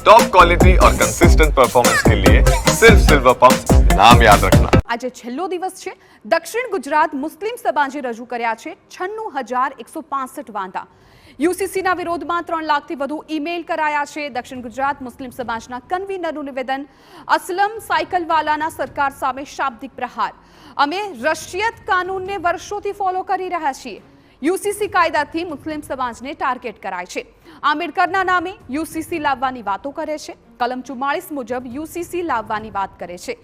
Top quality और consistent performance के लिए सिर्फ सिल्वर पंप नाम याद रखना। આજે છેલ્લો દિવસ છે। દક્ષિણ ગુજરાત મુસ્લિમ સમાજે રજૂ કર્યા છે 96,165 વાંધા। યુસીસીના વિરોધમાં 3 લાખથી વધુ ઈમેલ કરાયા છે। દક્ષિણ ગુજરાત મુસ્લિમ સમાજના કન્વીનરનું નિવેદન, અસલમ સાયકલવાલાના સરકાર સામે શાબ્દિક પ્રહાર। અમે રશિયત કાનૂનને વર્ષોથી ફોલો કરી રહ્યા છીએ। યુસીસી કાયદાથી મુસ્લિમ સમાજને ટાર્ગેટ કરાય છે। આંબેડકરના નામે યુસીસી લાવવાની વાતો કરે છે। કલમ 44 મુજબ યુસીસી લાવવાની વાત કરે છે।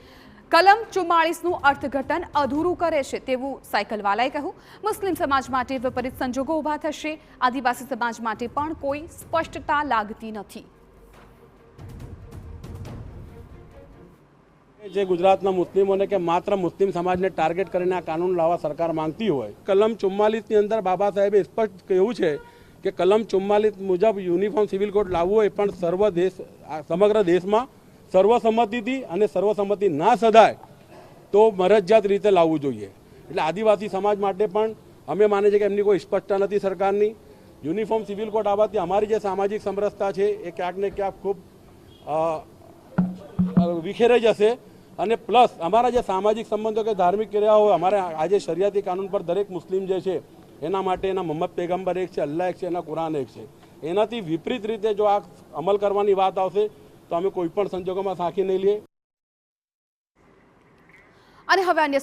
કલમ 44નું અર્થઘટન અધૂરું કરે છે તેવું સાયકલવાલાએ કહ્યું। મુસ્લિમ સમાજ માટે વિપરીત સંજોગો ઊભા થશે। આદિવાસી સમાજ માટે પણ કોઈ સ્પષ્ટતા લાગતી નથી। જે ગુજરાતના મુસ્લિમોને કે માત્ર મુસ્લિમ સમાજને ટાર્ગેટ કરીને આ કાનૂન લાવવા સરકાર માંગતી હોય, કલમ 44ની અંદર બાબા સાહેબે સ્પષ્ટ કહ્યું છે કે કલમ 44 મુજબ યુનિફોર્મ સિવિલ કોડ લાવવો એ પણ સમગ્ર દેશમાં સર્વસંમતિથી અને સર્વસંમતિ ના સદાય તો મરજિયાત રીતે લાવવું જોઈએ। એટલે આદિવાસી સમાજ માટે પણ અમે માને છે કે એમની કોઈ સ્પષ્ટતા નથી સરકારની। યુનિફોર્મ સિવિલ કોડ આવવાથી અમારી જે સામાજિક સમરસતા છે એ ક્યાંક ને ક્યાંક ખૂબ વિખેરાઈ જશે। અને પ્લસ અમારા જે સામાજિક સંબંધો કે ધાર્મિક ક્રિયાઓ હોય, અમારે આજે શરિયાતી કાનૂન પર દરેક મુસ્લિમ જે છે એના માટે એના મોહમ્મદ પૈગંબર એક છે, અલ્લાહ એક છે, એના કુરાન એક છે। એનાથી વિપરીત રીતે જો આ અમલ કરવાની વાત આવશે તો અમે કોઈ પણ સંજોગોમાં સાંખી નહીં લઈએ। અને હવે અન્ય